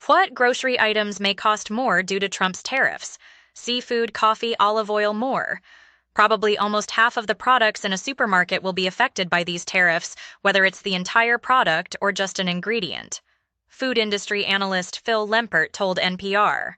What grocery items may cost more due to Trump's tariffs? Seafood, coffee, olive oil, more. Probably almost half of the products in a supermarket will be affected by these tariffs, whether it's the entire product or just an ingredient. Food industry analyst Phil Lempert told NPR.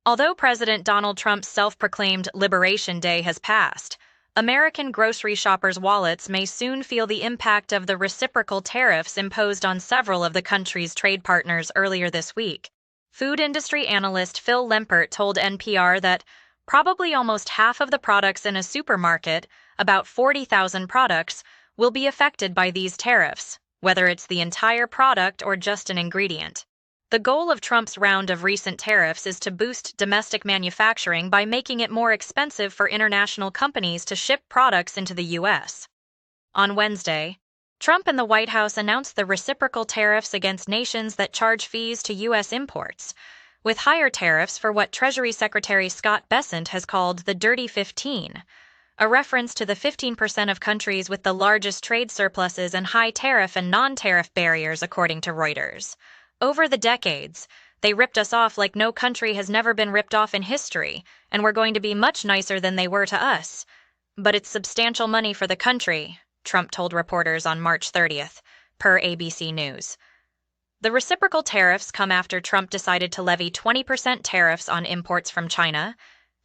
Although President Donald Trump's self-proclaimed Liberation Day has passed, American grocery shoppers' wallets may soon feel the impact of the reciprocal tariffs imposed on several of the country's trade partners earlier this week. Food industry analyst Phil Lempert told NPR that probably almost half of the products in a supermarket, about 40,000 products, will be affected by these tariffs, whether it's the entire product or just an ingredient. The goal of Trump's round of recent tariffs is to boost domestic manufacturing by making it more expensive for international companies to ship products into the U.S. On Wednesday, Trump and the White House announced the reciprocal tariffs against nations that charge fees to U.S. imports, with higher tariffs for what Treasury Secretary Scott Bessent has called the Dirty 15, a reference to the 15% of countries with the largest trade surpluses and high tariff and non-tariff barriers, according to Reuters. Over the decades, they ripped us off like no country has never been ripped off in history, and we're going to be much nicer than they were to us. But it's substantial money for the country, Trump told reporters on March 30th, per ABC News. The reciprocal tariffs come after Trump decided to levy 20% tariffs on imports from China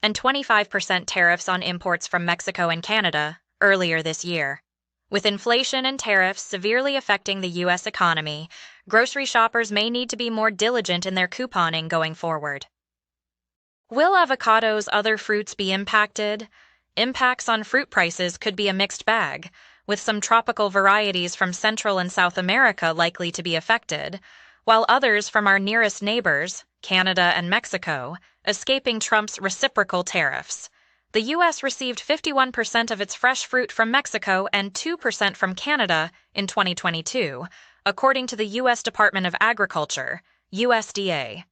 and 25% tariffs on imports from Mexico and Canada earlier this year. With inflation and tariffs severely affecting the U.S. economy, grocery shoppers may need to be more diligent in their couponing going forward. Will avocados, other fruits be impacted? Impacts on fruit prices could be a mixed bag, with some tropical varieties from Central and South America likely to be affected, while others from our nearest neighbors, Canada and Mexico, escaping Trump's reciprocal tariffs. The U.S. received 51% of its fresh fruit from Mexico and 2% from Canada in 2022, according to the U.S. Department of Agriculture, USDA.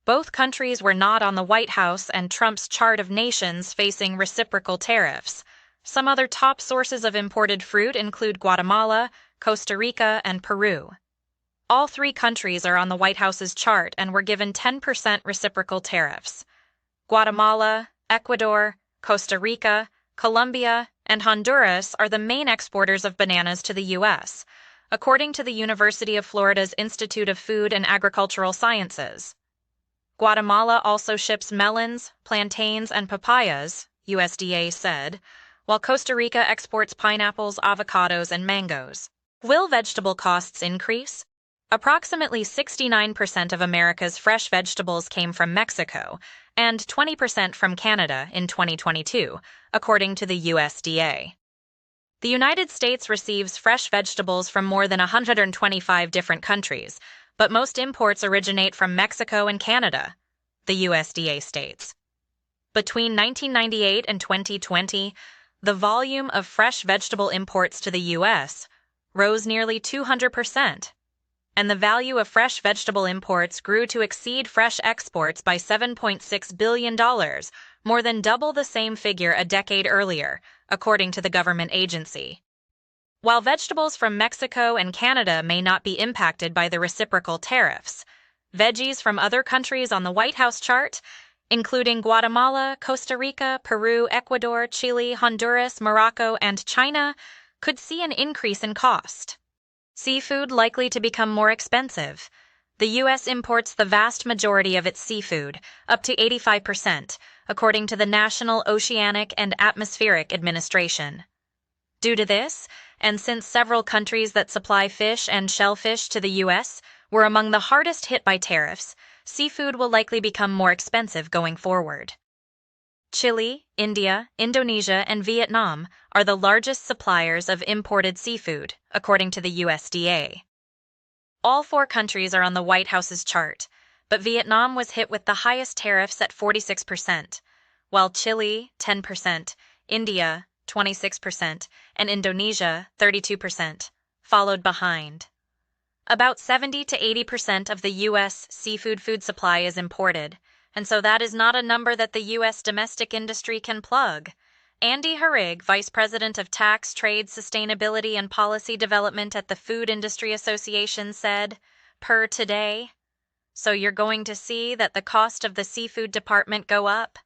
Both countries were not on the White House and Trump's chart of nations facing reciprocal tariffs. Some other top sources of imported fruit include Guatemala, Costa Rica, and Peru. All three countries are on the White House's chart and were given 10% reciprocal tariffs. Guatemala, Ecuador, Costa Rica, Colombia, and Honduras are the main exporters of bananas to the U.S., according to the University of Florida's Institute of Food and Agricultural Sciences. Guatemala also ships melons, plantains, and papayas, USDA said, while Costa Rica exports pineapples, avocados, and mangoes. Will vegetable costs increase? Approximately 69% of America's fresh vegetables came from Mexico and 20% from Canada in 2022, according to the USDA. The United States receives fresh vegetables from more than 125 different countries, but most imports originate from Mexico and Canada, the USDA states. Between 1998 and 2020, the volume of fresh vegetable imports to the U.S. rose nearly 200%. And the value of fresh vegetable imports grew to exceed fresh exports by $7.6 billion, more than double the same figure a decade earlier, according to the government agency. While vegetables from Mexico and Canada may not be impacted by the reciprocal tariffs, veggies from other countries on the White House chart, including Guatemala, Costa Rica, Peru, Ecuador, Chile, Honduras, Morocco, and China, could see an increase in cost. Seafood likely to become more expensive. The U.S. imports the vast majority of its seafood, up to 85%, according to the National Oceanic and Atmospheric Administration. Due to this, and since several countries that supply fish and shellfish to the U.S. were among the hardest hit by tariffs, seafood will likely become more expensive going forward. Chile, India, Indonesia, and Vietnam are the largest suppliers of imported seafood, according to the USDA. All four countries are on the White House's chart, but Vietnam was hit with the highest tariffs at 46%, while Chile, 10%, India, 26%, and Indonesia, 32%, followed behind. About 70 to 80% of the U.S. seafood food supply is imported, and so that is not a number that the U.S. domestic industry can plug. Andy Harrig, Vice President of Tax, Trade, Sustainability, and Policy Development at the Food Industry Association, said, per Today, So you're going to see that the cost of the seafood department go up?